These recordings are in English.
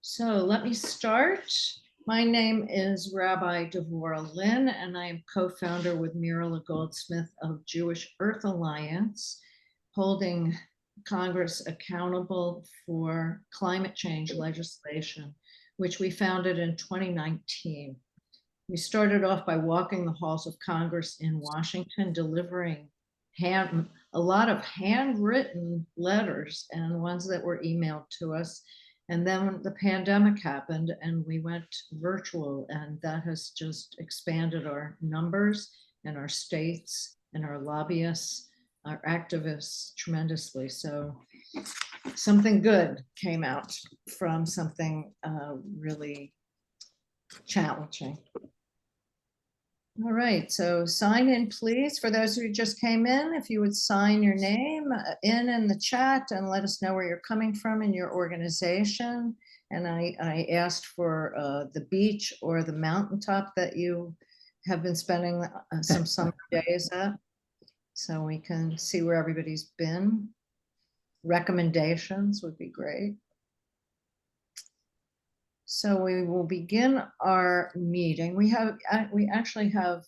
So let me start. My name is Rabbi Devorah Lynn, and I am co-founder with Mirala Goldsmith of Jewish Earth Alliance, holding Congress accountable for climate change legislation, which we founded in 2019. We started off by walking the halls of Congress in Washington, delivering a lot of handwritten letters and ones that were emailed to us. And then the pandemic happened and we went virtual, and that has just expanded our numbers and our states and our lobbyists, our activists tremendously. So something good came out from something really challenging. All right, so sign in, please. For those who just came in, if you would sign your name in the chat and let us know where you're coming from in your organization. And I asked for the beach or the mountaintop that you have been spending some summer days at, so we can see where everybody's been. Recommendations would be great. So we will begin our meeting. We actually have,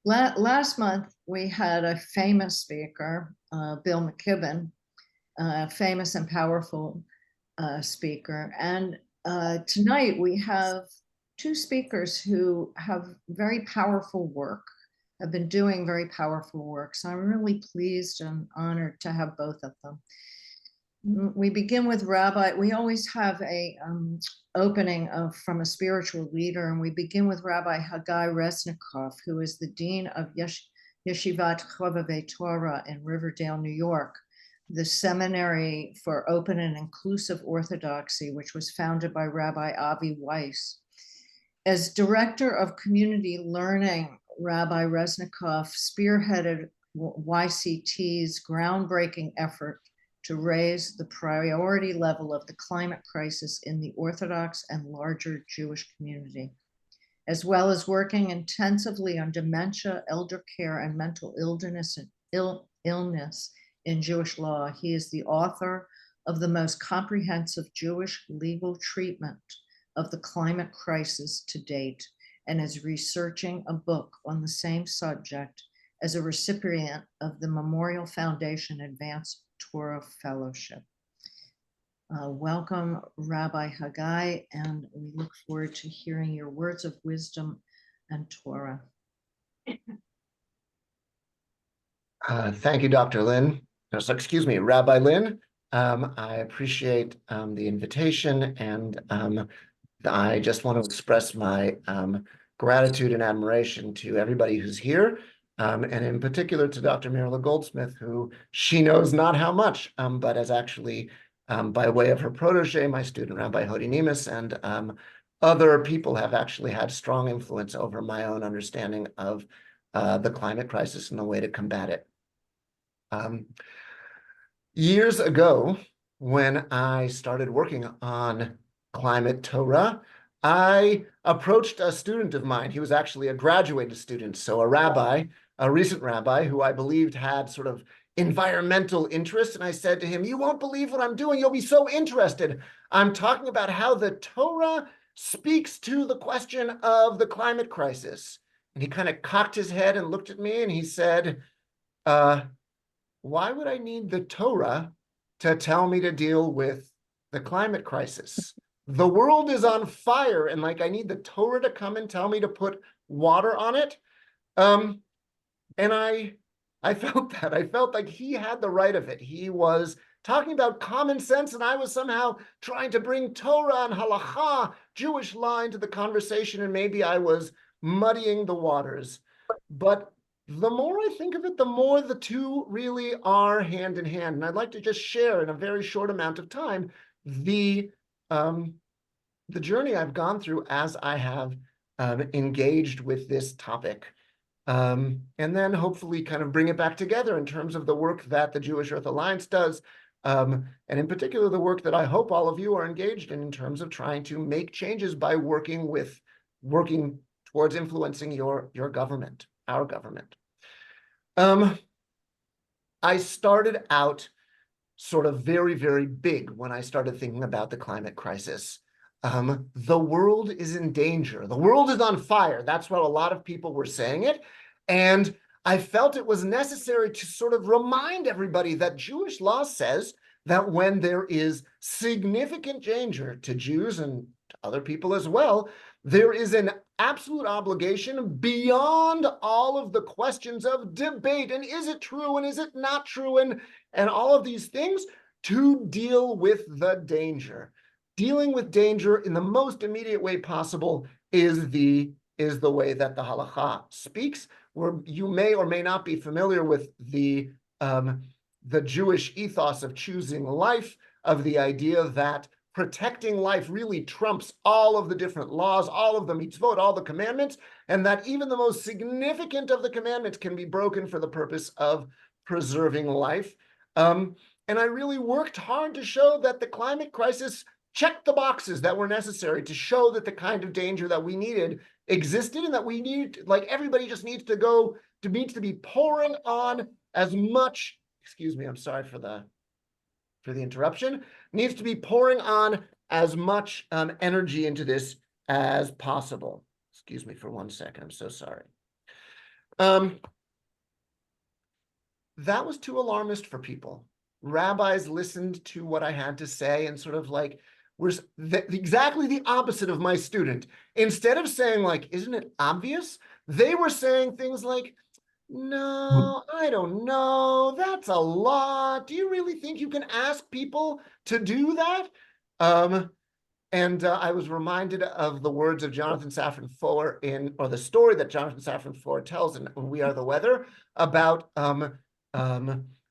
last month we had a famous speaker, Bill McKibben, famous and powerful speaker. And tonight we have two speakers who have very powerful work, have been doing very powerful work. So I'm really pleased and honored to have both of them. We begin with Rabbi. We always have a opening from a spiritual leader, and we begin with Rabbi Haggai Resnikoff, who is the dean of Yeshivat Chovevei Torah in Riverdale, New York, the seminary for open and inclusive orthodoxy, which was founded by Rabbi Avi Weiss. As director of community learning, Rabbi Resnikoff spearheaded YCT's groundbreaking effort to raise the priority level of the climate crisis in the Orthodox and larger Jewish community, as well as working intensively on dementia, elder care, and mental illness in Jewish law. He is the author of the most comprehensive Jewish legal treatment of the climate crisis to date, and is researching a book on the same subject as a recipient of the Memorial Foundation Advanced Torah Fellowship. Welcome, Rabbi Haggai, and we look forward to hearing your words of wisdom and Torah. Thank you, Dr. Lynn. So, excuse me, Rabbi Lynn. I appreciate the invitation, and I just want to express my gratitude and admiration to everybody who's here. And in particular to Dr. Mirala Goldsmith, who she knows not how much, but as actually, by way of her protege, my student, Rabbi Hodi Nemes, and other people have actually had strong influence over my own understanding of the climate crisis and the way to combat it. Years ago, when I started working on climate Torah, I approached a student of mine. He was actually a graduated student, so a rabbi, a recent rabbi who I believed had sort of environmental interest. And I said to him, "You won't believe what I'm doing. You'll be so interested. I'm talking about how the Torah speaks to the question of the climate crisis." And he kind of cocked his head and looked at me and he said, "Why would I need the Torah to tell me to deal with the climate crisis? The world is on fire, and like I need the Torah to come and tell me to put water on it." And I felt that. I felt like he had the right of it. He was talking about common sense, and I was somehow trying to bring Torah and halacha, Jewish law, into the conversation, and maybe I was muddying the waters. But the more I think of it, the more the two really are hand in hand. And I'd like to just share in a very short amount of time the journey I've gone through as I have engaged with this topic. And then hopefully kind of bring it back together in terms of the work that the Jewish Earth Alliance does, and in particular the work that I hope all of you are engaged in terms of trying to make changes by working towards influencing your government, our government. I started out sort of very, very big when I started thinking about the climate crisis. the world is in danger. The world is on fire. That's what a lot of people were saying it. And I felt it was necessary to sort of remind everybody that Jewish law says that when there is significant danger to Jews and to other people as well, there is an absolute obligation beyond all of the questions of debate and is it true and is it not true and all of these things to deal with the danger. Dealing with danger in the most immediate way possible is the way that the halakha speaks. Where you may or may not be familiar with the Jewish ethos of choosing life, of the idea that protecting life really trumps all of the different laws, all of the mitzvot, all the commandments, and that even the most significant of the commandments can be broken for the purpose of preserving life. And I really worked hard to show that the climate crisis checked the boxes that were necessary to show that the kind of danger that we needed existed and that we need, like everybody just needs to be pouring on as much, excuse me, I'm sorry for the interruption, needs to be pouring on as much energy into this as possible. Excuse me for 1 second, I'm so sorry. That was too alarmist for people. Rabbis listened to what I had to say and sort of like, exactly the opposite of my student. Instead of saying like, isn't it obvious? They were saying things like, no, I don't know. That's a lot. Do you really think you can ask people to do that? And I was reminded of the words of Jonathan Safran Foer or the story that Jonathan Safran Foer tells in We Are the Weather about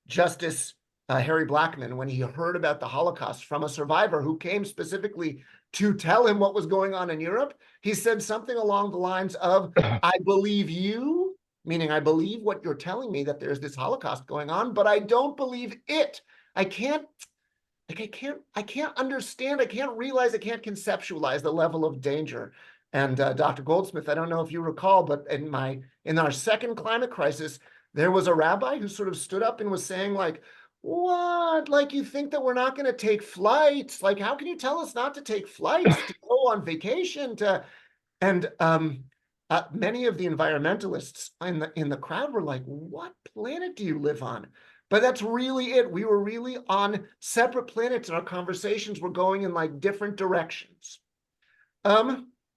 Justice Harry Blackmun, when he heard about the Holocaust from a survivor who came specifically to tell him what was going on in Europe. He said something along the lines of, I believe you, meaning I believe what you're telling me, that there's this Holocaust going on, but I don't believe it. I can't understand, I can't realize, I can't conceptualize the level of danger. And Dr. Goldsmith, I don't know if you recall, but in our second climate crisis, there was a rabbi who sort of stood up and was saying like, what? Like, you think that we're not going to take flights? Like, how can you tell us not to take flights, to go on vacation, and many of the environmentalists in the crowd were like, what planet do you live on? But that's really it. We were really on separate planets and our conversations were going in like different directions.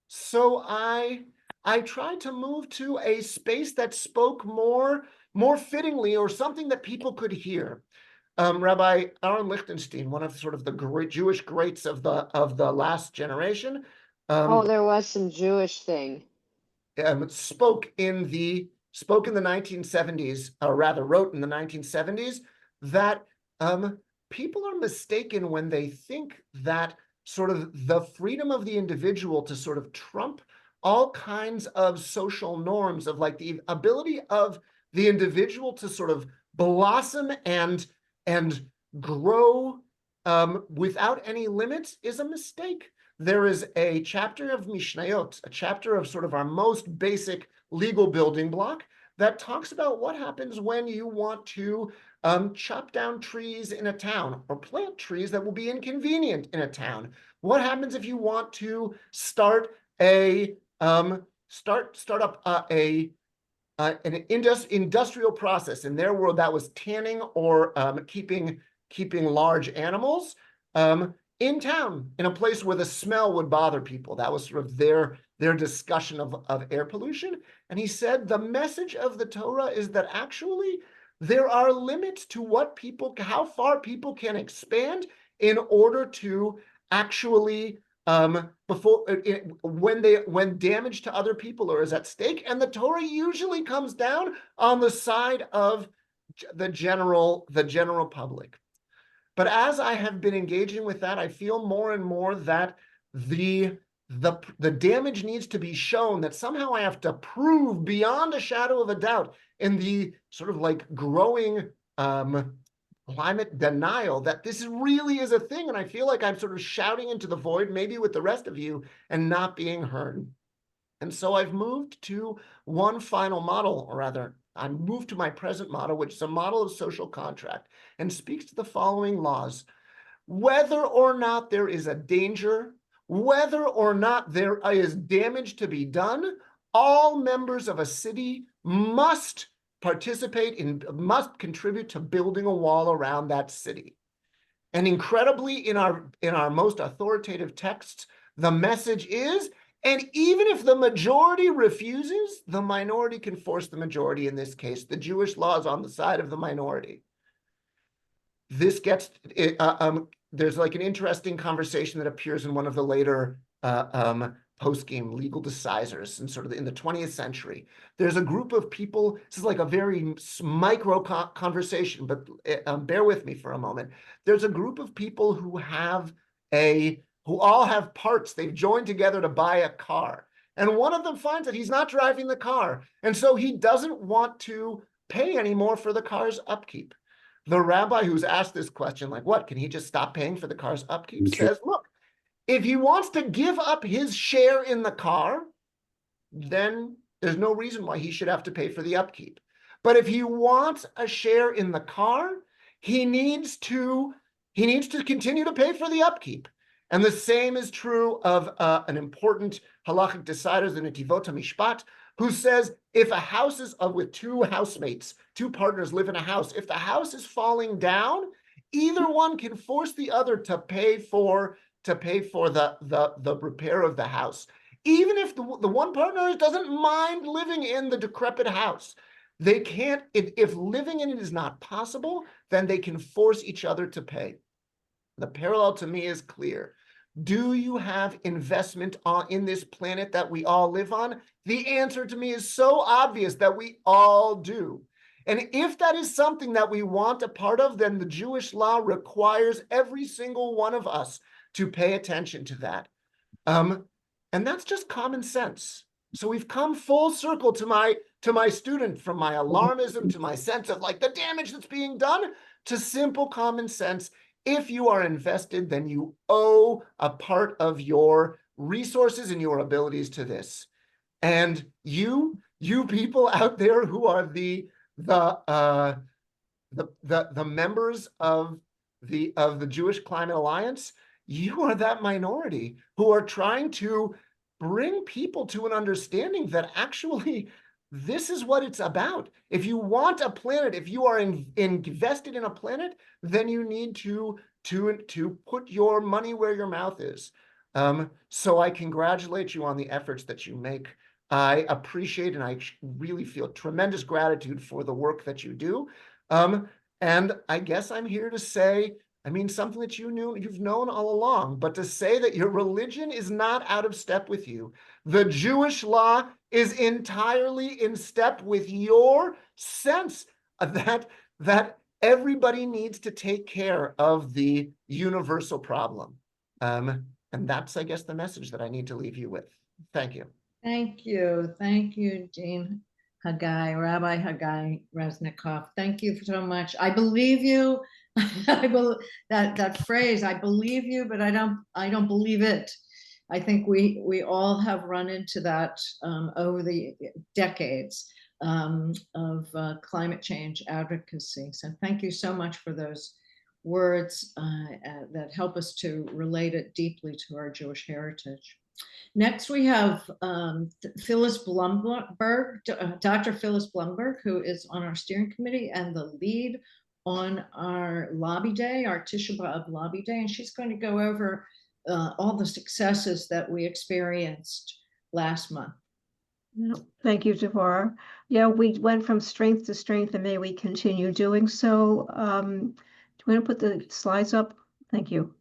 So I tried to move to a space that spoke more fittingly, or something that people could hear. Rabbi Aaron Lichtenstein, one of sort of the great Jewish greats of the last generation. There was some Jewish thing. Spoke in the 1970s, or rather wrote in the 1970s, that people are mistaken when they think that sort of the freedom of the individual to sort of trump all kinds of social norms, of like the ability of the individual to sort of blossom and grow without any limits, is a mistake. There is a chapter of Mishnayot, a chapter of sort of our most basic legal building block, that talks about what happens when you want to chop down trees in a town or plant trees that will be inconvenient in a town. What happens if you want to start up an industrial process? In their world, that was tanning or keeping large animals in town, in a place where the smell would bother people. That was sort of their discussion of air pollution. And he said the message of the Torah is that actually there are limits to how far people can expand in order to actually when damage to other people is at stake. And the Torah usually comes down on the side of the general public. But as I have been engaging with that, I feel more and more that the damage needs to be shown, that somehow I have to prove beyond a shadow of a doubt in the sort of like growing climate denial that this really is a thing. And I feel like I'm sort of shouting into the void, maybe with the rest of you, and not being heard. And so I've moved to one final model, or rather, I moved to my present model, which is a model of social contract, and speaks to the following laws. Whether or not there is a danger, whether or not there is damage to be done, all members of a city must must contribute to building a wall around that city. And incredibly, in our most authoritative texts, the message is, and even if the majority refuses, the minority can force the majority. In this case, the Jewish law is on the side of the minority. This gets, there's like an interesting conversation that appears in one of the later post-game legal decisors and sort of in the 20th century. There's a group of people, this is like a very micro conversation, but bear with me for a moment. There's a group of people who all have parts. They've joined together to buy a car. And one of them finds that he's not driving the car. And so he doesn't want to pay anymore for the car's upkeep. The rabbi who's asked this question, like, what, can he just stop paying for the car's upkeep? Says, look, if he wants to give up his share in the car, then there's no reason why he should have to pay for the upkeep. But if he wants a share in the car, he needs to continue to pay for the upkeep. And the same is true of an important halachic decider, the Netivot HaMishpat, who says if a house is with two housemates, two partners live in a house, if the house is falling down, either one can force the other to pay for the repair of the house. Even if the one partner doesn't mind living in the decrepit house, they can't, if living in it is not possible, then they can force each other to pay. The parallel to me is clear. Do you have investment in this planet that we all live on? The answer to me is so obvious that we all do. And if that is something that we want a part of, then the Jewish law requires every single one of us to pay attention to that. And that's just common sense. So we've come full circle to my student, from my alarmism to my sense of like the damage that's being done, to simple common sense. If you are invested, then you owe a part of your resources and your abilities to this. And you people out there who are the members of the Jewish Climate Alliance, you are that minority who are trying to bring people to an understanding that actually this is what it's about. If you want a planet, if you are invested in a planet, then you need to put your money where your mouth is. So I congratulate you on the efforts that you make. I appreciate and I really feel tremendous gratitude for the work that you do. And I guess I'm here to say, I mean, something that you've known all along, but to say that your religion is not out of step with you. The Jewish law is entirely in step with your sense that everybody needs to take care of the universal problem. And that's, I guess, the message that I need to leave you with. Thank you. Thank you. Thank you, Dean Haggai, Rabbi Haggai Reznikov. Thank you so much. I believe you. that phrase, I believe you, but I don't believe it. I think we all have run into that over the decades of climate change advocacy. So thank you so much for those words that help us to relate it deeply to our Jewish heritage. Next, we have Phyllis Blumberg, Dr. Phyllis Blumberg, who is on our steering committee and the lead on our lobby day, our Tisha B'Av lobby day, and she's going to go over all the successes that we experienced last month. Thank you, Devorah. Yeah, we went from strength to strength, and may we continue doing so. Do you want to put the slides up? Thank you.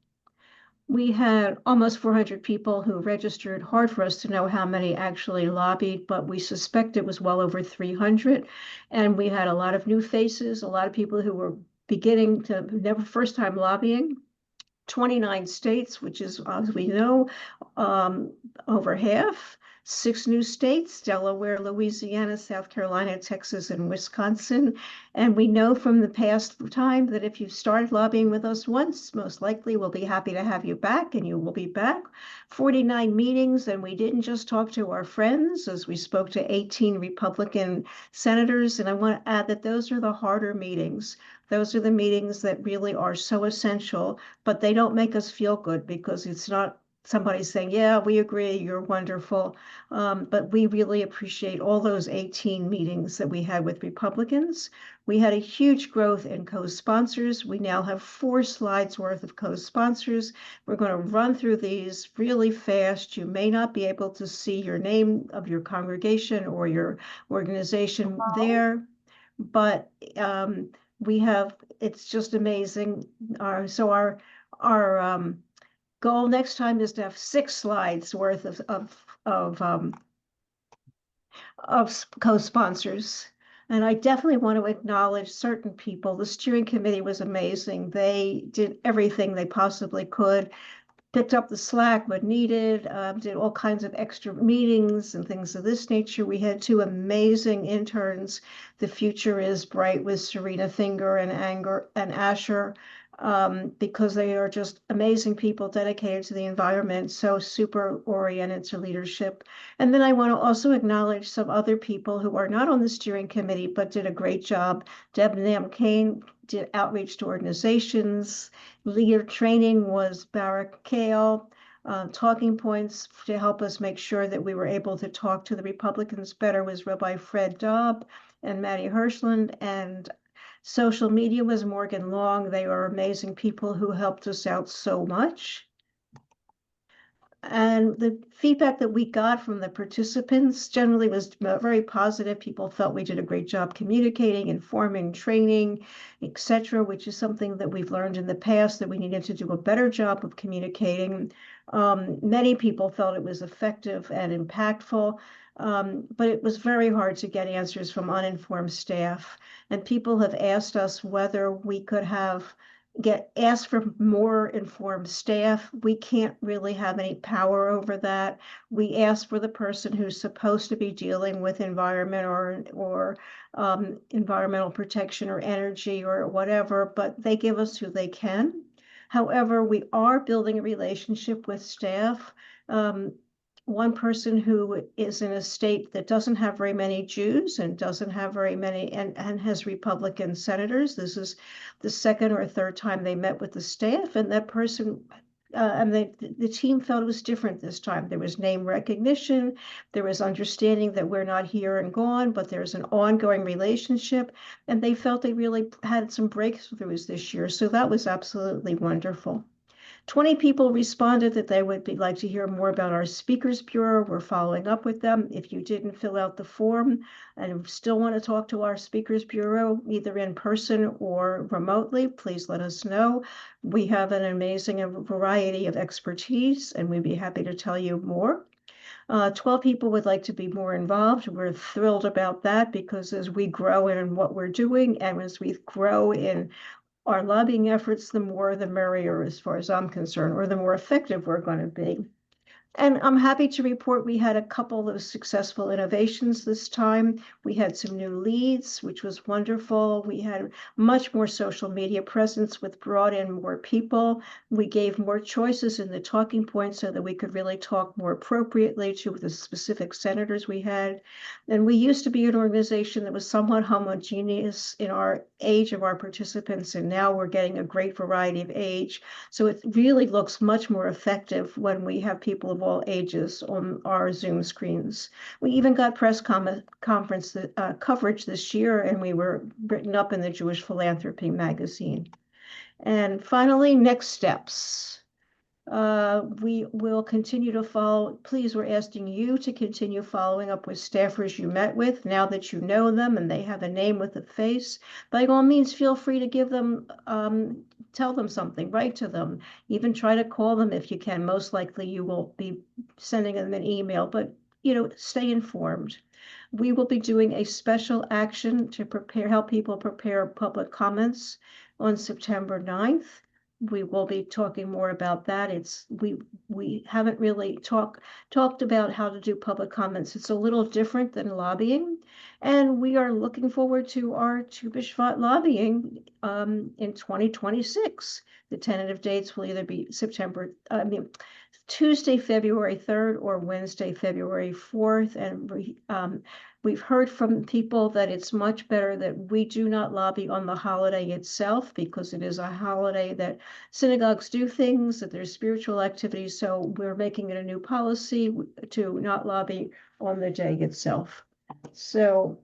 We had almost 400 people who registered. Hard for us to know how many actually lobbied, but we suspect it was well over 300. And we had a lot of new faces, a lot of people who were beginning to never first time lobbying. 29 states, which is, as we know, over half. 6 new states, Delaware, Louisiana, South Carolina, Texas, and Wisconsin. And we know from the past time that if you've started lobbying with us once, most likely we'll be happy to have you back, and you will be back. 49 meetings, and we didn't just talk to our friends, as we spoke to 18 Republican senators. And I want to add that those are the harder meetings. Those are the meetings that really are so essential, but they don't make us feel good because it's not somebody saying, yeah, we agree, you're wonderful. But we really appreciate all those 18 meetings that we had with Republicans. We had a huge growth in co-sponsors. We now have 4 slides worth of co-sponsors. We're going to run through these really fast. You may not be able to see your name of your congregation or your organization there, but we have, it's just amazing. Our goal next time is to have 6 slides worth of co-sponsors. And I definitely want to acknowledge certain people. The steering committee was amazing. They did everything they possibly could, picked up the slack when needed, did all kinds of extra meetings and things of this nature. We had 2 amazing interns. The future is bright with Serena Finger and Asher, because they are just amazing people dedicated to the environment, so super oriented to leadership. And then I want to also acknowledge some other people who are not on the steering committee, but did a great job. Deb Nam-Kane did outreach to organizations. Leader training was Barak Kale. Talking points to help us make sure that we were able to talk to the Republicans better was Rabbi Fred Dobb and Maddie Hirschland. And social media was Morgan Long. They are amazing people who helped us out so much. And the feedback that we got from the participants generally was very positive. People felt we did a great job communicating, informing, training, etc., which is something that we've learned in the past, that we needed to do a better job of communicating. Many people felt it was effective and impactful, but it was very hard to get answers from uninformed staff. And people have asked us whether we could get asked for more informed staff. We can't really have any power over that. We asked for the person who's supposed to be dealing with environment or environmental protection or energy or whatever, but they give us who they can. However, we are building a relationship with staff. One person who is in a state that doesn't have very many Jews and doesn't have very many, and has Republican senators. This is the 2nd or 3rd time they met with the staff, and that person, and the team felt it was different this time. There was name recognition, there was understanding that we're not here and gone, but there's an ongoing relationship, and they felt they really had some breakthroughs this year. So that was absolutely wonderful. 20 people responded that they would like to hear more about our Speakers Bureau. We're following up with them. If you didn't fill out the form and still want to talk to our Speakers Bureau, either in person or remotely, please let us know. We have an amazing variety of expertise, and we'd be happy to tell you more. 12 people would like to be more involved. We're thrilled about that, because as we grow in what we're doing and as we grow in our lobbying efforts, the more the merrier, as far as I'm concerned, or the more effective we're going to be. And I'm happy to report we had a couple of successful innovations this time. We had some new leads, which was wonderful. We had much more social media presence, which brought in more people. We gave more choices in the talking points so that we could really talk more appropriately to the specific senators we had. And we used to be an organization that was somewhat homogeneous in our age of our participants, and now we're getting a great variety of age. So it really looks much more effective when we have people of all ages on our Zoom screens. We even got press conference coverage this year, and we were written up in the Jewish Philanthropy magazine. And finally, next steps. We will continue to follow. Please, we're asking you to continue following up with staffers you met with now that you know them and they have a name with a face. By all means, feel free to give them, tell them something, write to them, even try to call them if you can. Most likely you will be sending them an email, but stay informed. We will be doing a special action to help people prepare public comments on September 9th. We will be talking more about that. We haven't really talked about how to do public comments. It's a little different than lobbying, and we are looking forward to our Tu B'Shvat lobbying in 2026. The tentative dates will either be Tuesday, February 3rd or Wednesday, February 4th. And we've heard from people that it's much better that we do not lobby on the holiday itself, because it is a holiday that synagogues do things, that there's spiritual activities. So we're making it a new policy to not lobby on the day itself. So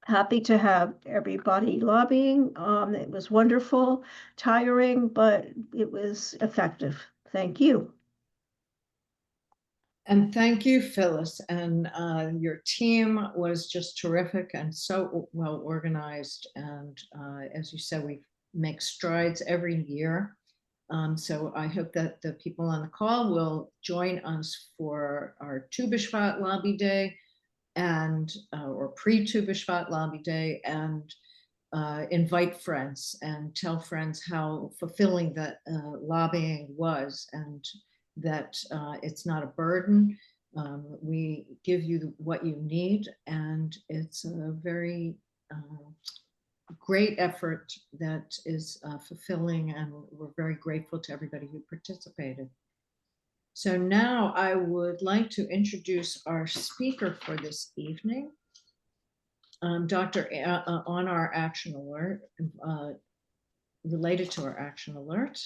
happy to have everybody lobbying. It was wonderful, tiring, but it was effective. Thank you. And thank you, Phyllis. And your team was just terrific and so well organized. And as you said, we make strides every year. So I hope that the people on the call will join us for our Tu B'Shvat Lobby Day and or pre-Tu B'Shvat Lobby Day, and invite friends and tell friends how fulfilling that lobbying was, and that it's not a burden. We give you what you need, and it's a very great effort that is fulfilling, and we're very grateful to everybody who participated. So now I would like to introduce our speaker for this evening, on our action alert, related to our action alert.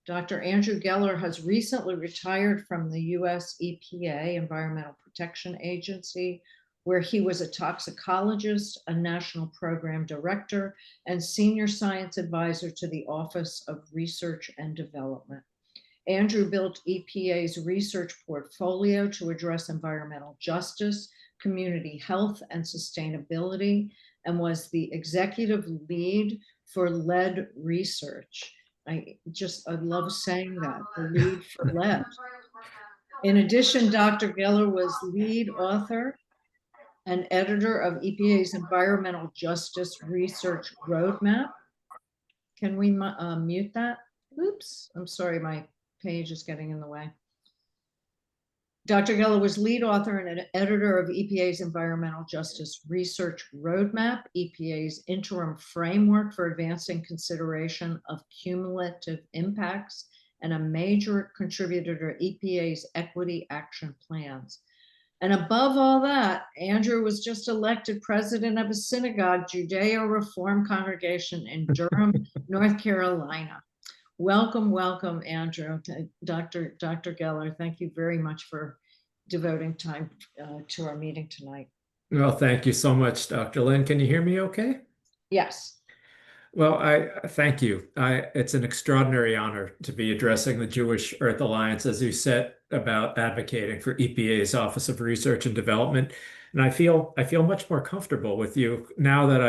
Dr. Andrew Geller has recently retired from the US EPA, Environmental Protection Agency, where he was a toxicologist, a national program director, and senior science advisor to the Office of Research and Development. Andrew built EPA's research portfolio to address environmental justice, community health, and sustainability, and was the executive lead for lead research. I love saying that, the lead for lead. In addition, Dr. Geller was lead author and editor of EPA's Environmental Justice Research Roadmap. Can we mute that? Oops, I'm sorry, my page is getting in the way. Dr. Geller was lead author and an editor of EPA's Environmental Justice Research Roadmap, EPA's interim framework for advancing consideration of cumulative impacts, and a major contributor to EPA's equity action plans. And above all that, Andrew was just elected president of a synagogue, Judeo Reform congregation in Durham, North Carolina. Welcome, welcome, Andrew, to Dr. Geller. Thank you very much for devoting time to our meeting tonight. Well, thank you so much, Dr. Lynn. Can you hear me okay? Yes. Well, I thank you. It's an extraordinary honor to be addressing the Jewish Earth Alliance as you set about advocating for EPA's Office of Research and Development. And I feel much more comfortable with you now that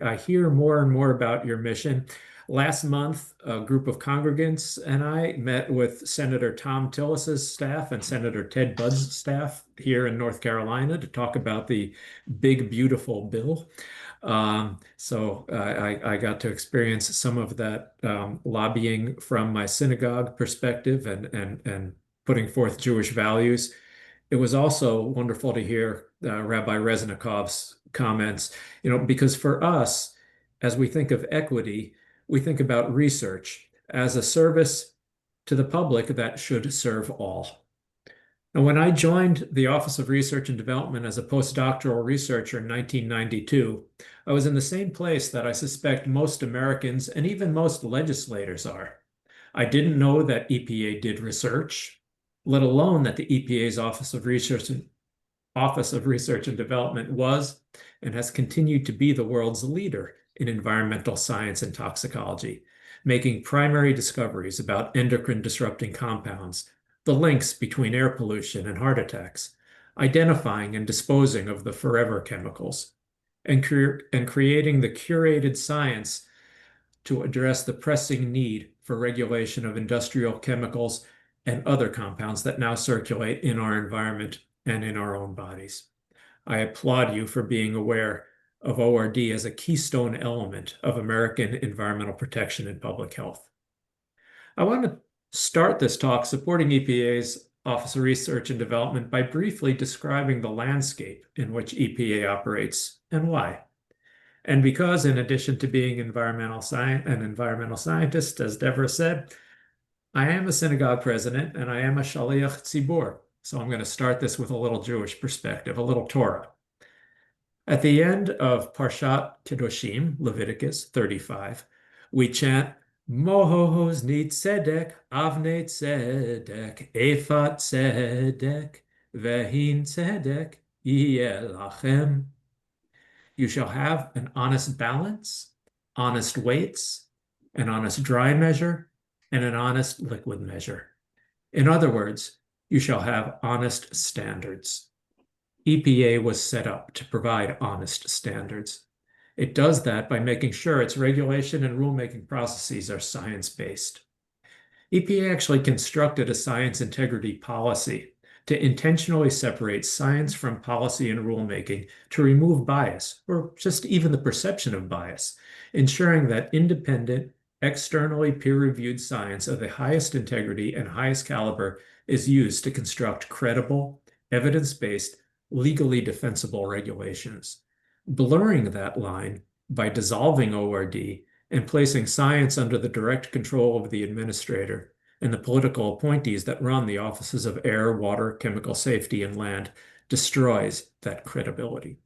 I hear more and more about your mission. Last month, a group of congregants and I met with Senator Tom Tillis's staff and Senator Ted Budd's staff here in North Carolina to talk about the big, beautiful bill. So I got to experience some of that lobbying from my synagogue perspective and putting forth Jewish values. It was also wonderful to hear Rabbi Reznikov's comments, because for us, as we think of equity, we think about research as a service to the public that should serve all. Now, when I joined the Office of Research and Development as a postdoctoral researcher in 1992, I was in the same place that I suspect most Americans and even most legislators are. I didn't know that EPA did research, let alone that the EPA's Office of Research and Development was and has continued to be the world's leader in environmental science and toxicology, making primary discoveries about endocrine disrupting compounds, the links between air pollution and heart attacks, identifying and disposing of the forever chemicals, and creating the curated science to address the pressing need for regulation of industrial chemicals and other compounds that now circulate in our environment and in our own bodies. I applaud you for being aware of ORD as a keystone element of American environmental protection and public health. I want to start this talk supporting EPA's Office of Research and Development by briefly describing the landscape in which EPA operates and why. And because in addition to being an environmental scientist, as Deborah said, I am a synagogue president and I am a shaliach tzibur. So I'm going to start this with a little Jewish perspective, a little Torah. At the end of Parshat Kedoshim, Leviticus 35, we chant, Mohozni tzedek, avnei tzedek, efat tzedek, vehin tzedek, yeh lachem. You shall have an honest balance, honest weights, an honest dry measure, and an honest liquid measure. In other words, you shall have honest standards. EPA was set up to provide honest standards. It does that by making sure its regulation and rulemaking processes are science-based. EPA actually constructed a science integrity policy to intentionally separate science from policy and rulemaking to remove bias, or just even the perception of bias, ensuring that independent, externally peer-reviewed science of the highest integrity and highest caliber is used to construct credible, evidence-based, legally defensible regulations. Blurring that line by dissolving ORD and placing science under the direct control of the administrator and the political appointees that run the offices of air, water, chemical safety, and land destroys that credibility.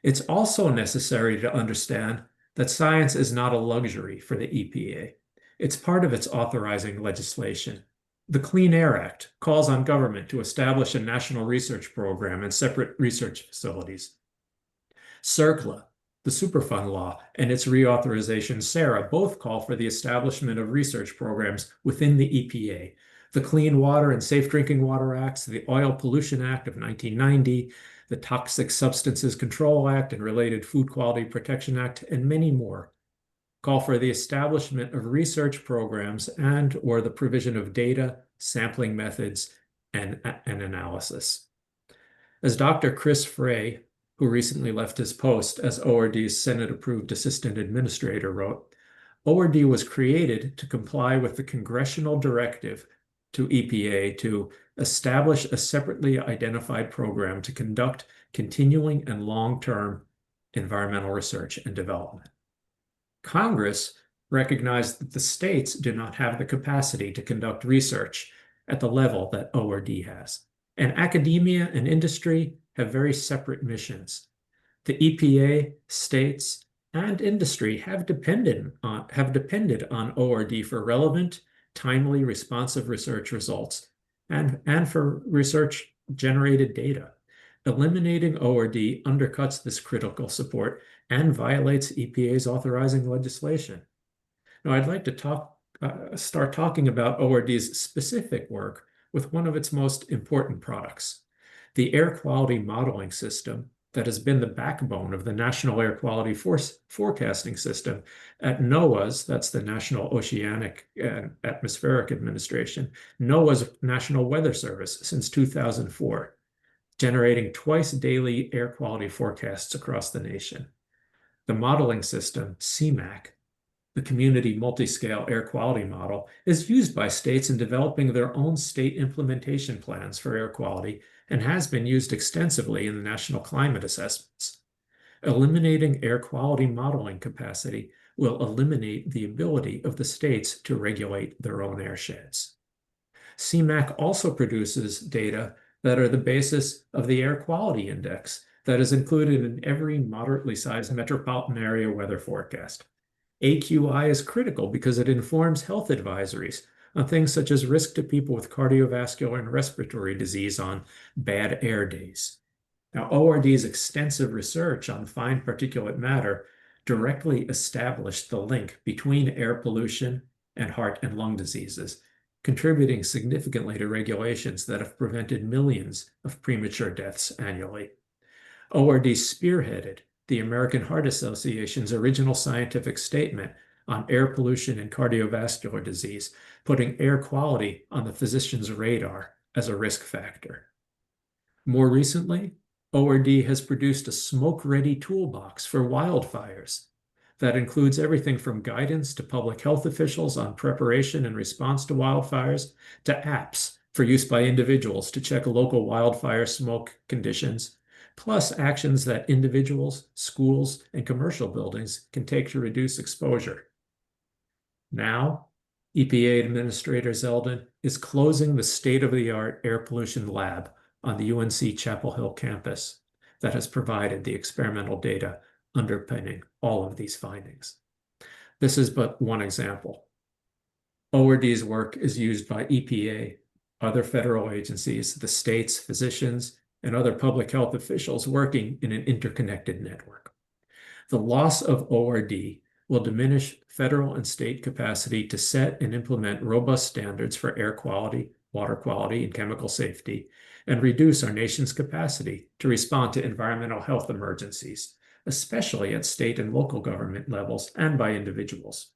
It's also necessary to understand that science is not a luxury for the EPA. It's part of its authorizing legislation. The Clean Air Act calls on government to establish a national research program and separate research facilities. CERCLA, the Superfund Law, and its reauthorization, SARA, both call for the establishment of research programs within the EPA. The Clean Water and Safe Drinking Water Acts, the Oil Pollution Act of 1990, the Toxic Substances Control Act and related Food Quality Protection Act, and many more call for the establishment of research programs and or the provision of data, sampling methods, and analysis. As Dr. Chris Frey, who recently left his post as ORD's Senate-approved assistant administrator, wrote, ORD was created to comply with the congressional directive to EPA to establish a separately identified program to conduct continuing and long-term environmental research and development. Congress recognized that the states do not have the capacity to conduct research at the level that ORD has, and academia and industry have very separate missions. The EPA, states, and industry have depended on ORD for relevant, timely, responsive research results and for research-generated data. Eliminating ORD undercuts this critical support and violates EPA's authorizing legislation. Now, I'd like to start talking about ORD's specific work with one of its most important products, the air quality modeling system that has been the backbone of the National Air Quality Forecasting System at NOAA's, that's the National Oceanic and Atmospheric Administration, NOAA's National Weather Service since 2004, generating twice daily air quality forecasts across the nation. The modeling system, CMAQ, the Community Multiscale Air Quality Model, is used by states in developing their own state implementation plans for air quality and has been used extensively in the national climate assessments. Eliminating air quality modeling capacity will eliminate the ability of the states to regulate their own airsheds. CMAQ also produces data that are the basis of the Air Quality Index that is included in every moderately sized metropolitan area weather forecast. AQI is critical because it informs health advisories on things such as risk to people with cardiovascular and respiratory disease on bad air days. Now, ORD's extensive research on fine particulate matter directly established the link between air pollution and heart and lung diseases, contributing significantly to regulations that have prevented millions of premature deaths annually. ORD spearheaded the American Heart Association's original scientific statement on air pollution and cardiovascular disease, putting air quality on the physician's radar as a risk factor. More recently, ORD has produced a smoke-ready toolbox for wildfires that includes everything from guidance to public health officials on preparation and response to wildfires, to apps for use by individuals to check local wildfire smoke conditions, plus actions that individuals, schools, and commercial buildings can take to reduce exposure. Now, EPA Administrator Zeldin is closing the state-of-the-art air pollution lab on the UNC Chapel Hill campus that has provided the experimental data underpinning all of these findings. This is but one example. ORD's work is used by EPA, other federal agencies, the states, physicians, and other public health officials working in an interconnected network. The loss of ORD will diminish federal and state capacity to set and implement robust standards for air quality, water quality, and chemical safety, and reduce our nation's capacity to respond to environmental health emergencies, especially at state and local government levels and by individuals.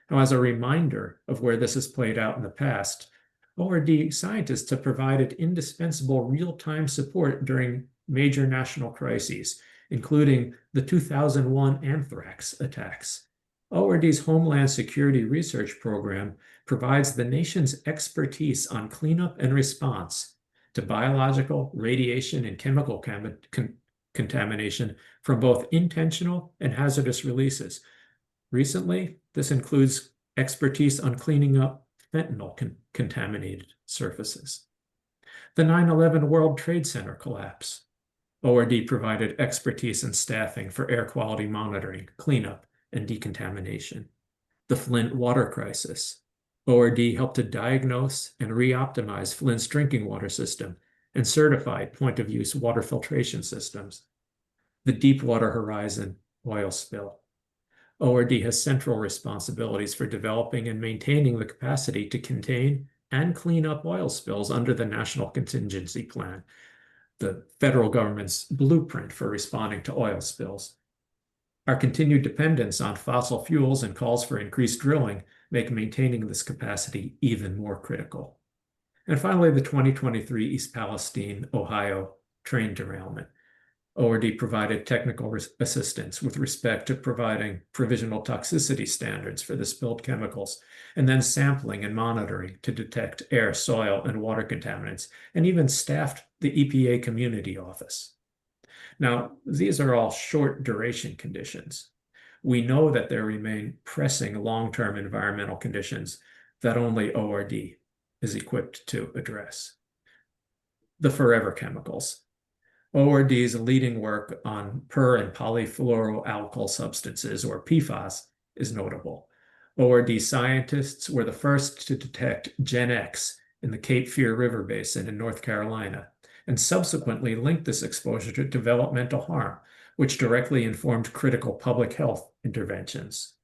Now, as a reminder of where this has played out in the past, ORD scientists have provided indispensable real-time support during major national crises, including the 2001 anthrax attacks. ORD's Homeland Security Research Program provides the nation's expertise on cleanup and response to biological, radiation, and chemical contamination from both intentional and hazardous releases. Recently, this includes expertise on cleaning up fentanyl contaminated surfaces. The 9/11 World Trade Center collapse. ORD provided expertise and staffing for air quality monitoring, cleanup, and decontamination. The Flint water crisis. ORD helped to diagnose and re-optimize Flint's drinking water system and certified point-of-use water filtration systems. The Deepwater Horizon oil spill. ORD has central responsibilities for developing and maintaining the capacity to contain and clean up oil spills under the National Contingency Plan, the federal government's blueprint for responding to oil spills. Our continued dependence on fossil fuels and calls for increased drilling make maintaining this capacity even more critical. And finally, the 2023 East Palestine, Ohio train derailment. ORD provided technical assistance with respect to providing provisional toxicity standards for the spilled chemicals, and then sampling and monitoring to detect air, soil, and water contaminants, and even staffed the EPA Community Office. Now, these are all short duration conditions. We know that there remain pressing long-term environmental conditions that only ORD is equipped to address. The forever chemicals. ORD's leading work on per- and polyfluoroalkyl substances, or PFAS, is notable. ORD scientists were the first to detect Gen X in the Cape Fear River Basin in North Carolina, and subsequently linked this exposure to developmental harm, which directly informed critical public health interventions.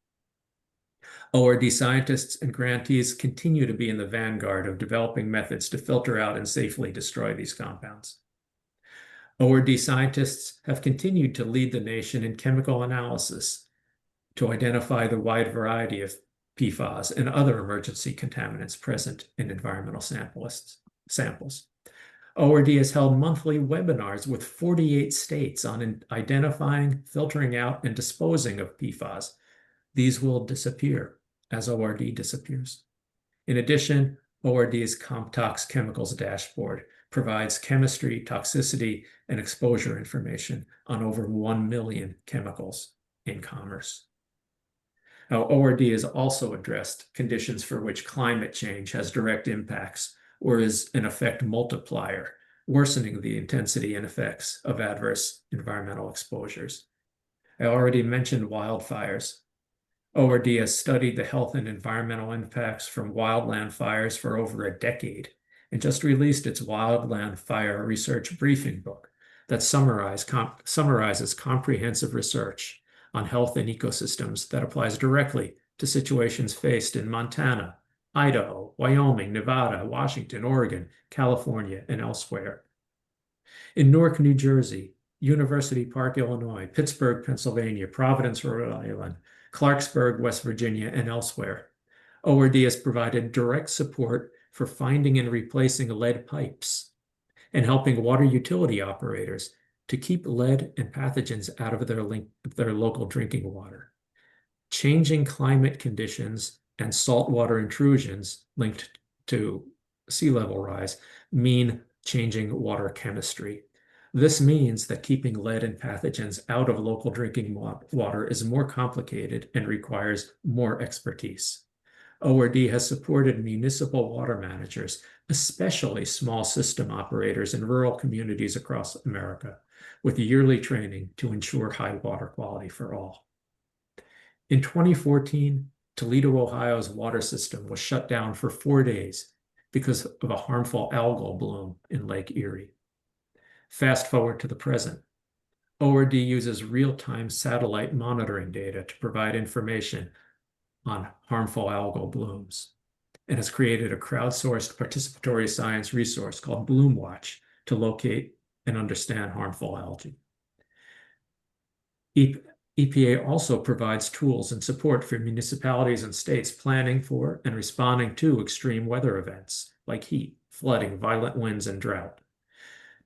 ORD scientists and grantees continue to be in the vanguard of developing methods to filter out and safely destroy these compounds. ORD scientists have continued to lead the nation in chemical analysis to identify the wide variety of PFAS and other emergency contaminants present in environmental samples. ORD has held monthly webinars with 48 states on identifying, filtering out, and disposing of PFAS. These will disappear as ORD disappears. In addition, ORD's CompTox Chemicals dashboard provides chemistry, toxicity, and exposure information on over 1 million chemicals in commerce. Now, ORD has also addressed conditions for which climate change has direct impacts or is an effect multiplier, worsening the intensity and effects of adverse environmental exposures. I already mentioned wildfires. ORD has studied the health and environmental impacts from wildland fires for over a decade and just released its Wildland Fire Research Briefing book that summarizes comprehensive research on health and ecosystems that applies directly to situations faced in Montana, Idaho, Wyoming, Nevada, Washington, Oregon, California, and elsewhere. In Newark, New Jersey, University Park, Illinois, Pittsburgh, Pennsylvania, Providence, Rhode Island, Clarksburg, West Virginia, and elsewhere, ORD has provided direct support for finding and replacing lead pipes and helping water utility operators to keep lead and pathogens out of their local drinking water. Changing climate conditions and saltwater intrusions linked to sea level rise mean changing water chemistry. This means that keeping lead and pathogens out of local drinking water is more complicated and requires more expertise. ORD has supported municipal water managers, especially small system operators in rural communities across America, with yearly training to ensure high water quality for all. In 2014, Toledo, Ohio's water system was shut down for 4 days because of a harmful algal bloom in Lake Erie. Fast forward to the present. ORD uses real-time satellite monitoring data to provide information on harmful algal blooms and has created a crowdsourced participatory science resource called Bloom Watch to locate and understand harmful algae. EPA also provides tools and support for municipalities and states planning for and responding to extreme weather events like heat, flooding, violent winds, and drought.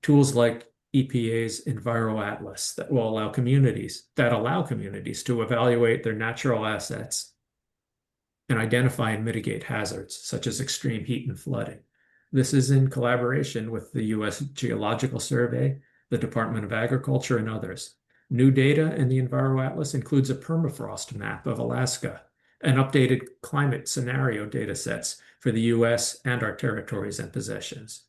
Tools like EPA's Enviro Atlas that allow communities to evaluate their natural assets and identify and mitigate hazards such as extreme heat and flooding. This is in collaboration with the U.S. Geological Survey, the Department of Agriculture, and others. New data in the Enviro Atlas includes a permafrost map of Alaska and updated climate scenario data sets for the U.S. and our territories and possessions.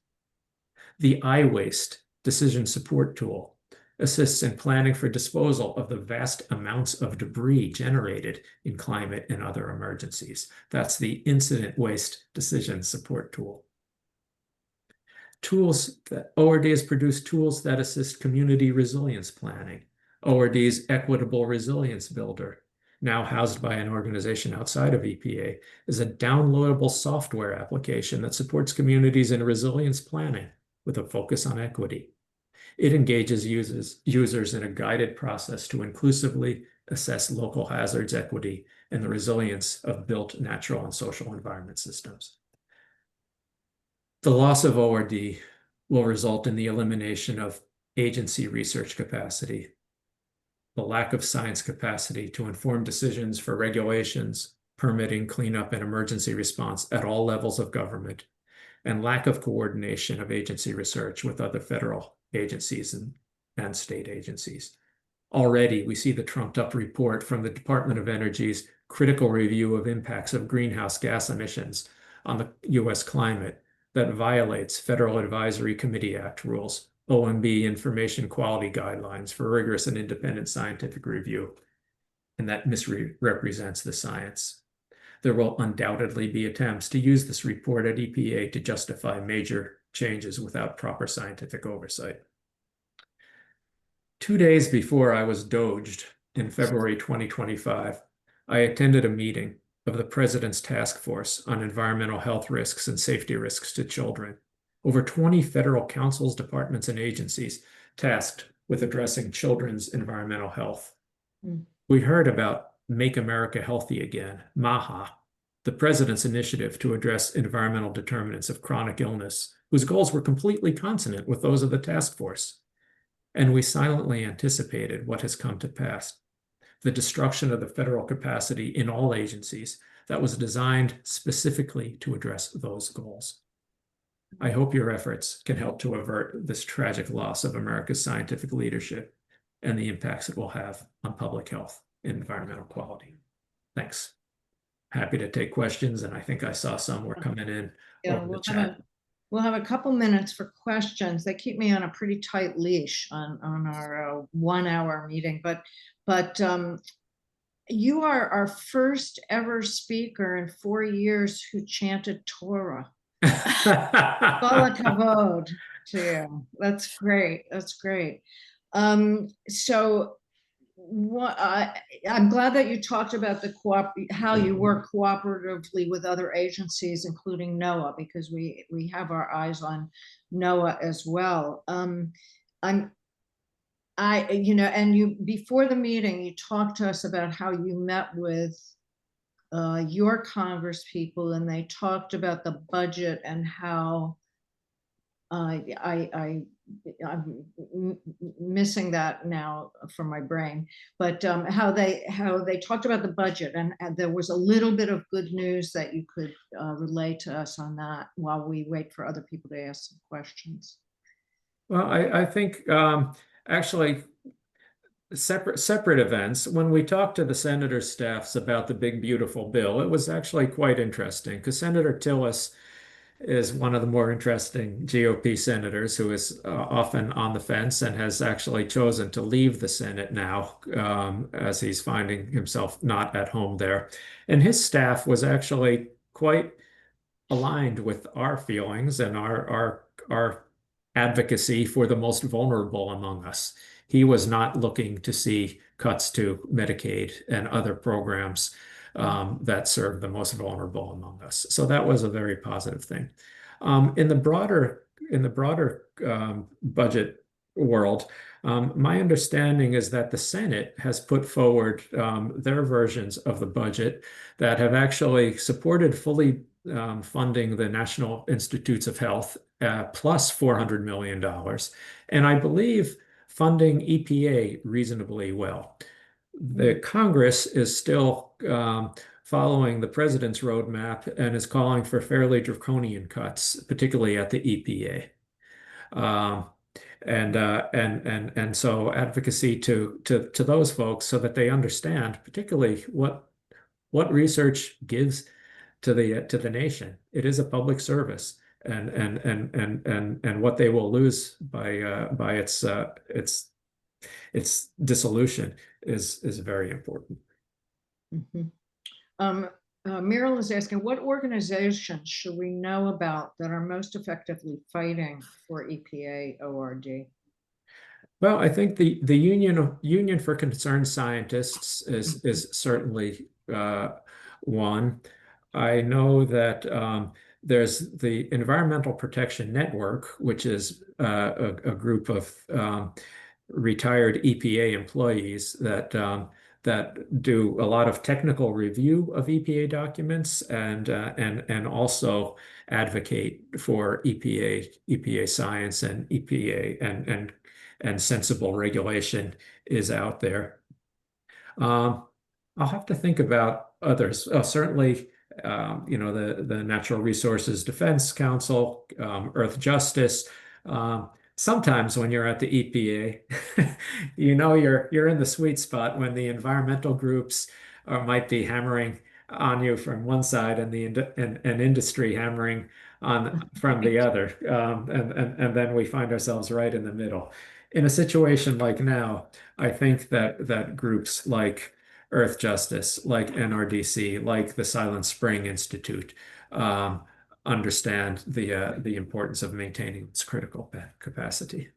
The iWaste decision support tool assists in planning for disposal of the vast amounts of debris generated in climate and other emergencies. That's the incident waste decision support tool. ORD has produced tools that assist community resilience planning. ORD's Equitable Resilience Builder, now housed by an organization outside of EPA, is a downloadable software application that supports communities in resilience planning with a focus on equity. It engages users in a guided process to inclusively assess local hazards, equity, and the resilience of built natural and social environment systems. The loss of ORD will result in the elimination of agency research capacity, the lack of science capacity to inform decisions for regulations, permitting, cleanup, and emergency response at all levels of government, and lack of coordination of agency research with other federal agencies and state agencies. Already, we see the trumped-up report from the Department of Energy's critical review of impacts of greenhouse gas emissions on the U.S. climate that violates Federal Advisory Committee Act rules, OMB information quality guidelines for rigorous and independent scientific review, and that misrepresents the science. There will undoubtedly be attempts to use this report at EPA to justify major changes without proper scientific oversight. 2 days before I was doged in February 2025, I attended a meeting of the President's Task Force on Environmental Health Risks and Safety Risks to Children. Over 20 federal councils, departments, and agencies tasked with addressing children's environmental health. We heard about Make America Healthy Again, MAHA, the President's initiative to address environmental determinants of chronic illness, whose goals were completely consonant with those of the task force. And we silently anticipated what has come to pass: the destruction of the federal capacity in all agencies that was designed specifically to address those goals. I hope your efforts can help to avert this tragic loss of America's scientific leadership and the impacts it will have on public health and environmental quality. Thanks. Happy to take questions, and I think I saw some were coming in over the chat. We'll have a couple minutes for questions. They keep me on a pretty tight leash on our 1 hour meeting, but you are our first ever speaker in 4 years who chanted Torah. Kol hakavod to you. That's great. That's great. So what I'm glad that you talked about how you work cooperatively with other agencies, including NOAA, because we have our eyes on NOAA as well. And you before the meeting, you talked to us about how you met with your Congress people, and they talked about the budget and how I'm missing that now from my brain, but how they talked about the budget, and there was a little bit of good news that you could relay to us on that while we wait for other people to ask some questions. Well, I think actually separate events. When we talked to the senator's staffs about the big beautiful bill, it was actually quite interesting because Senator Tillis is one of the more interesting GOP senators who is often on the fence and has actually chosen to leave the Senate now, as he's finding himself not at home there. And his staff was actually quite aligned with our feelings and our advocacy for the most vulnerable among us. He was not looking to see cuts to Medicaid and other programs that serve the most vulnerable among us. So that was a very positive thing. In the broader budget world, my understanding is that the Senate has put forward their versions of the budget that have actually supported fully funding the National Institutes of Health plus $400 million. And I believe funding EPA reasonably well. The Congress is still following the president's roadmap and is calling for fairly draconian cuts, particularly at the EPA. And so advocacy to those folks so that they understand particularly what research gives to the nation. It is a public service, and what they will lose by its dissolution is very important. Meryl is asking, what organizations should we know about that are most effectively fighting for EPA ORD? Well, I think the Union for Concerned Scientists is certainly one. I know that there's the Environmental Protection Network, which is a group of retired EPA employees that do a lot of technical review of EPA documents and also advocate for EPA science and EPA and sensible regulation is out there. I'll have to think about others. Certainly, the Natural Resources Defense Council, Earth Justice. Sometimes when you're at the EPA, you're in the sweet spot when the environmental groups might be hammering on you from one side and and industry hammering on from the other, and then we find ourselves right in the middle. In a situation like now, I think that groups like Earth Justice, like NRDC, like the Silent Spring Institute, understand the importance of maintaining its critical capacity.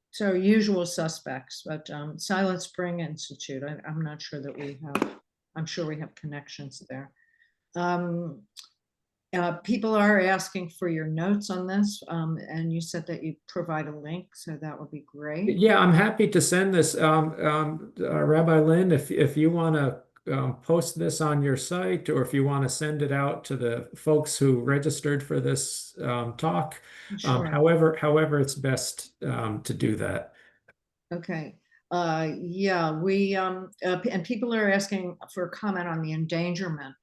So usual suspects, but Silent Spring Institute, I'm not sure that we have, I'm sure we have connections there. People are asking for your notes on this, and you said that you provide a link, so that would be great. Yeah, I'm happy to send this. Rabbi Lynn, if you want to post this on your site, or if you want to send it out to the folks who registered for this talk, Sure. however it's best to do that. Okay. Yeah, we and people are asking for a comment on the endangerment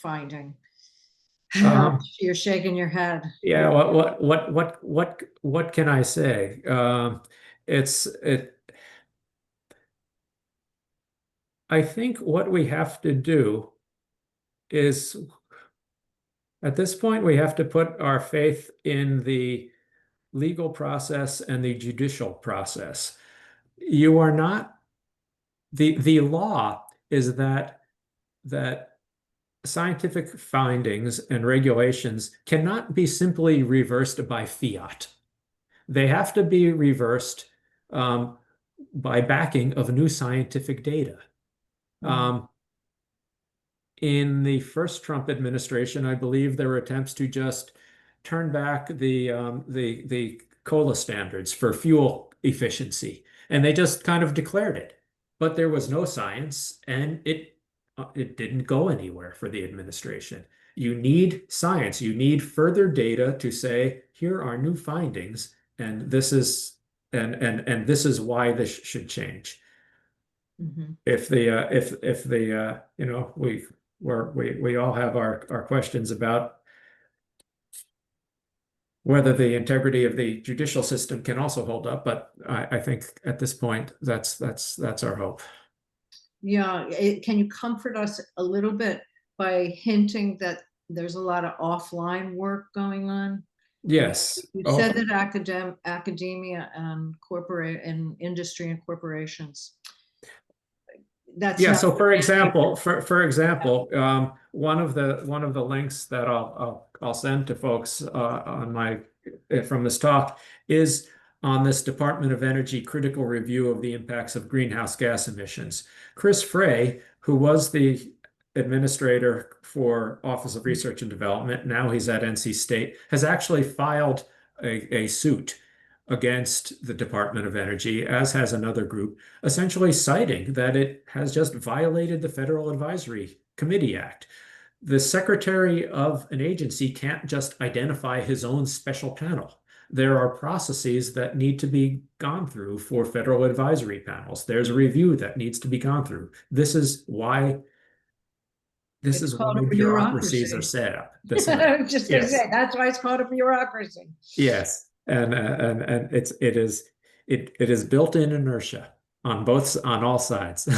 finding. You're shaking your head. Yeah, what can I say? I think what we have to do is, at this point, we have to put our faith in the legal process and the judicial process. You are not, the law is that scientific findings and regulations cannot be simply reversed by fiat. They have to be reversed by backing of new scientific data. In the first Trump administration, I believe there were attempts to just turn back the COLA standards for fuel efficiency, and they just kind of declared it. But there was no science, and it didn't go anywhere for the administration. You need science. You need further data to say, here are new findings, and this is this is why this should change. If we all have our questions about whether the integrity of the judicial system can also hold up, but I think at this point, that's our hope. Yeah, can you comfort us a little bit by hinting that there's a lot of offline work going on? Yes. You Oh, said that academia and industry and corporations. That's yeah. not So, for example, one of the links that I'll send to folks on my from this talk is on this Department of Energy critical review of the impacts of greenhouse gas emissions. Chris Frey, who was the administrator for Office of Research and Development, now he's at NC State, has actually filed a suit against the Department of Energy, as has another group, essentially citing that it has just violated the Federal Advisory Committee Act. The secretary of an agency can't just identify his own special panel. There are processes that need to be gone through for federal advisory panels. There's a review that needs to be gone through. This is why called a bureaucracies are bureaucracy. set up this way. I was just going to Yes. say, that's why it's called a bureaucracy. Yes. And it is built-in inertia on all sides.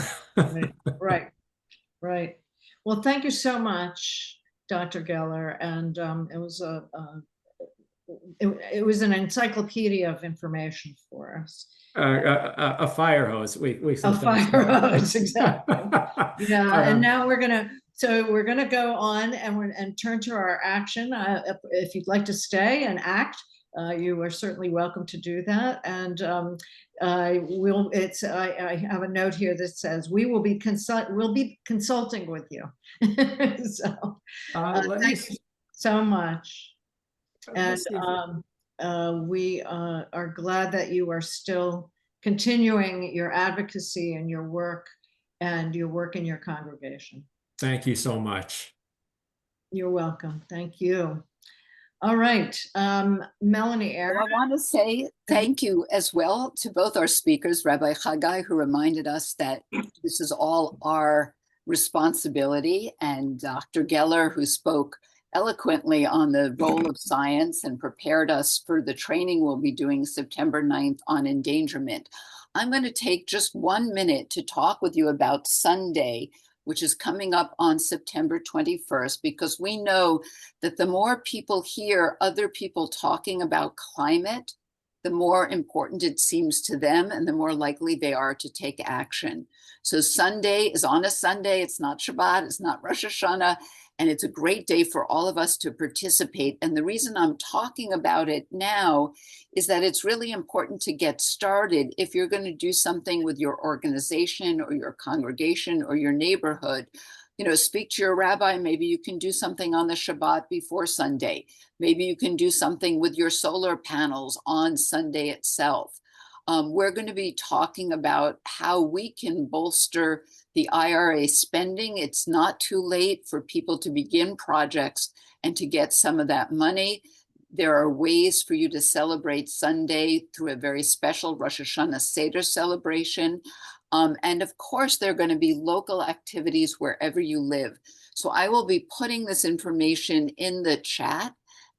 Right. Well, thank you so much, Dr. Geller. And it was an encyclopedia of information for us. A fire hose. We A sometimes fire call it. hose, exactly. Yeah, and now we're gonna go on and turn to our action. If you'd like to stay and act, you are certainly welcome to do that. And I have a note here that says we'll be consulting with you. So thank you so much. And we are glad that you are still continuing your advocacy and your work in your congregation. Thank you so much. You're welcome. Thank you. All right, Melanie, Aaron. Well, I want to say thank you as well to both our speakers, Rabbi Haggai, who reminded us that this is all our responsibility, and Dr. Geller, who spoke eloquently on the role of science and prepared us for the training we'll be doing September 9th on endangerment. I'm going to take just 1 minute to talk with you about Sunday, which is coming up on September 21st, because we know that the more people hear other people talking about climate, the more important it seems to them and the more likely they are to take action. So Sunday is on a Sunday, it's not Shabbat, it's not Rosh Hashanah, and it's a great day for all of us to participate. And the reason I'm talking about it now is that it's really important to get started if you're going to do something with your organization or your congregation or your neighborhood. You know, speak to your rabbi. Maybe you can do something on the Shabbat before Sunday. Maybe you can do something with your solar panels on Sunday itself. We're going to be talking about how we can bolster the IRA spending. It's not too late for people to begin projects and to get some of that money. There are ways for you to celebrate Sunday through a very special Rosh Hashanah Seder celebration. And of course, there are going to be local activities wherever you live. So I will be putting this information in the chat.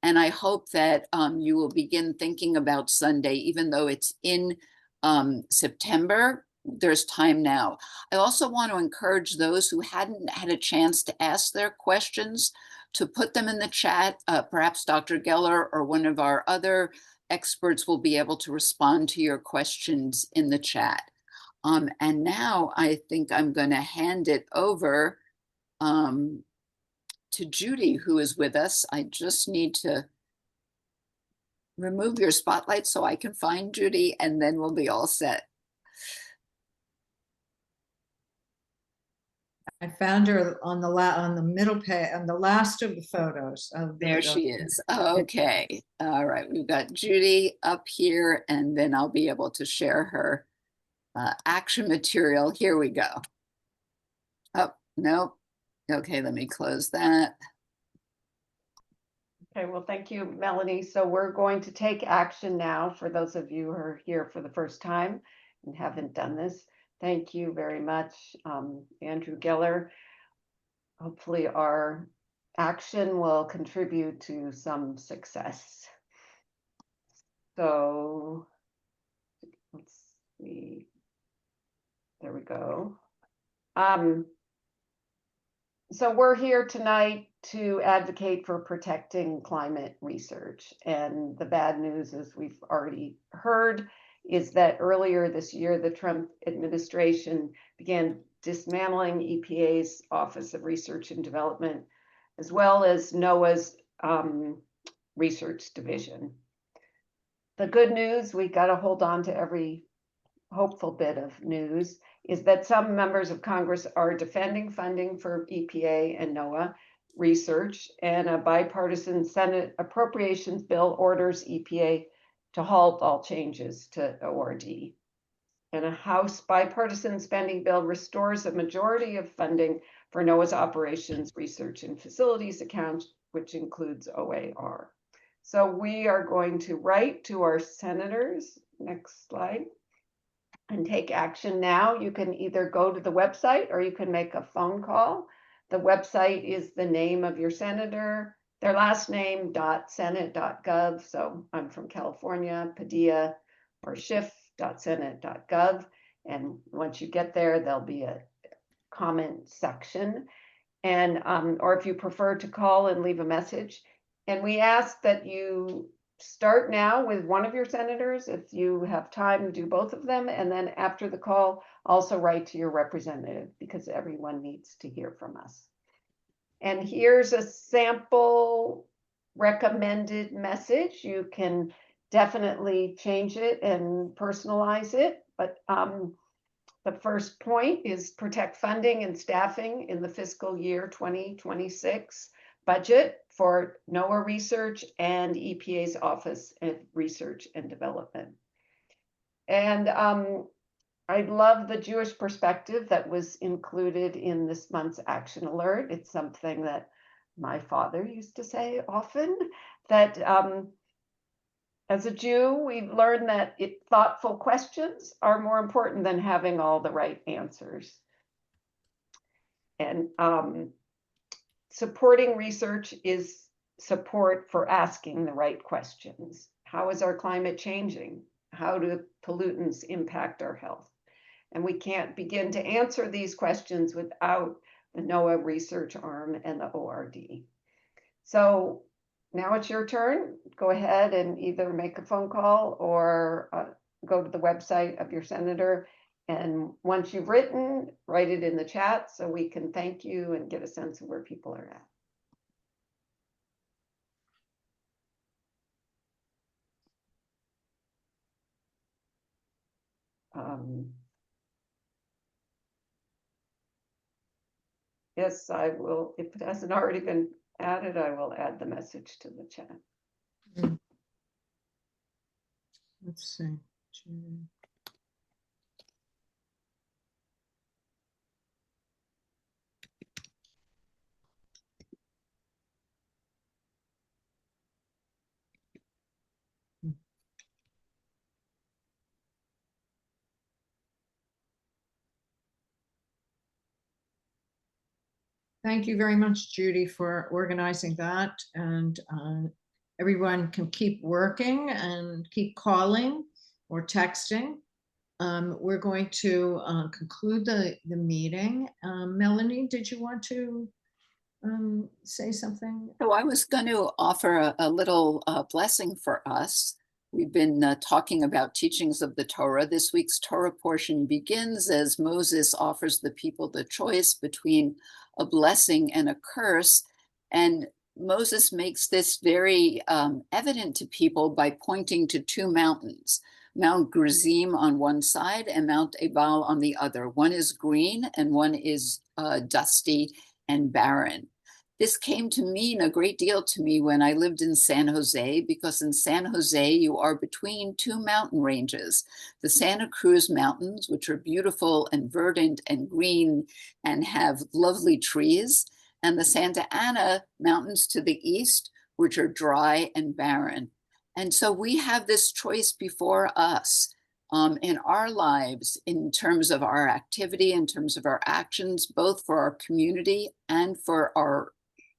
And I hope that you will begin thinking about Sunday, even though it's in September. There's time now. I also want to encourage those who hadn't had a chance to ask their questions to put them in the chat. Perhaps Dr. Geller or one of our other experts will be able to respond to your questions in the chat. And now I think I'm going to hand it over to Judy, who is with us. I just need to remove your spotlight so I can find Judy, and then we'll be all set. I found her on the middle page, on the last of the photos. There she is. Okay. All right. We've got Judy up here, and then I'll be able to share her action material. Here we go. Oh, no. Okay, let me close that. Okay, well, thank you, Melanie. So we're going to take action now for those of you who are here for the first time and haven't done this. Thank you very much, Andrew Geller. Hopefully our action will contribute to some success. So let's see. There we go. So we're here tonight to advocate for protecting climate research. And the bad news, as we've already heard, is that earlier this year, the Trump administration began dismantling EPA's Office of Research and Development, as well as NOAA's research division. The good news, we got to hold on to every hopeful bit of news, is that some members of Congress are defending funding for EPA and NOAA research, and a bipartisan Senate appropriations bill orders EPA to halt all changes to ORD. And a House bipartisan spending bill restores a majority of funding for NOAA's operations, research, and facilities account, which includes OAR. So we are going to write to our senators, next slide, and take action now. You can either go to the website or you can make a phone call. The website is the name of your senator, their last name, .senate.gov. So I'm from California, Padilla or Schiff.senate.gov. And once you get there, there'll be a comment section. And, or if you prefer to call and leave a message. And we ask that you start now with one of your senators, if you have time to do both of them, and then after the call, also write to your representative, because everyone needs to hear from us. And here's a sample recommended message. You can definitely change it and personalize it, but the first point is protect funding and staffing in the fiscal year 2026 budget for NOAA research and EPA's Office of Research and Development. And I love the Jewish perspective that was included in this month's action alert. It's something that my father used to say often, that as a Jew, we've learned that thoughtful questions are more important than having all the right answers. And supporting research is support for asking the right questions. How is our climate changing? How do pollutants impact our health? And we can't begin to answer these questions without the NOAA research arm and the ORD. So now it's your turn. Go ahead and either make a phone call or go to the website of your senator. And once you've written, write it in the chat so we can thank you and get a sense of where people are at. Yes, I will. If it hasn't already been added, I will add the message to the chat. Let's see. Thank you very much, Judy, for organizing that. And everyone can keep working and keep calling or texting. We're going to conclude the meeting. Melanie, did you want to say something? So I was going to offer a little blessing for us. We've been talking about teachings of the Torah. This week's Torah portion begins as Moses offers the people the choice between a blessing and a curse. And Moses makes this very evident to people by pointing to two mountains, Mount Gerizim on one side and Mount Ebal on the other. One is green and one is dusty and barren. This came to mean a great deal to me when I lived in San Jose, because in San Jose, you are between two mountain ranges, the Santa Cruz Mountains, which are beautiful and verdant and green and have lovely trees, and the Santa Ana Mountains to the east, which are dry and barren. And so we have this choice before us in our lives, in terms of our activity, in terms of our actions, both for our community and for our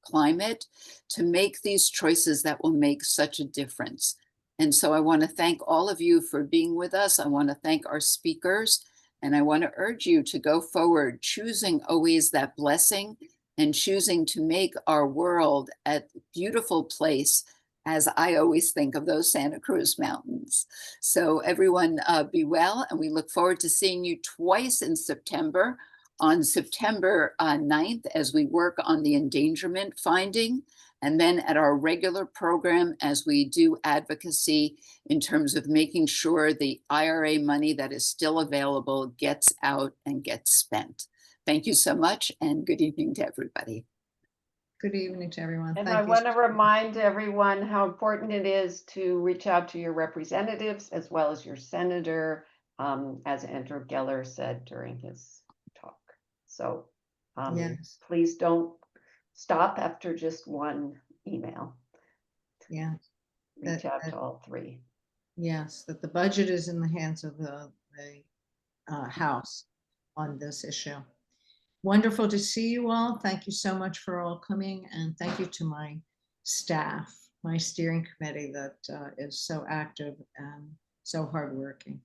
climate, to make these choices that will make such a difference. And so I want to thank all of you for being with us. I want to thank our speakers, and I want to urge you to go forward, choosing always that blessing and choosing to make our world a beautiful place, as I always think of those Santa Cruz Mountains. So everyone be well, and we look forward to seeing you twice in September. On September 9th, as we work on the endangerment finding, and then at our regular program as we do advocacy in terms of making sure the IRA money that is still available gets out and gets spent. Thank you so much, and good evening to everybody. Good evening to everyone. And Thank I you. want to remind everyone how important it is to reach out to your representatives as well as your senator, as Andrew Geller said during his talk. So Yes, please don't stop after just one email. yeah, Reach out to all three. yes, that the budget is in the hands of the House on this issue. Wonderful to see you all. Thank you so much for all coming, and thank you to my staff, my steering committee that is so active and so hardworking.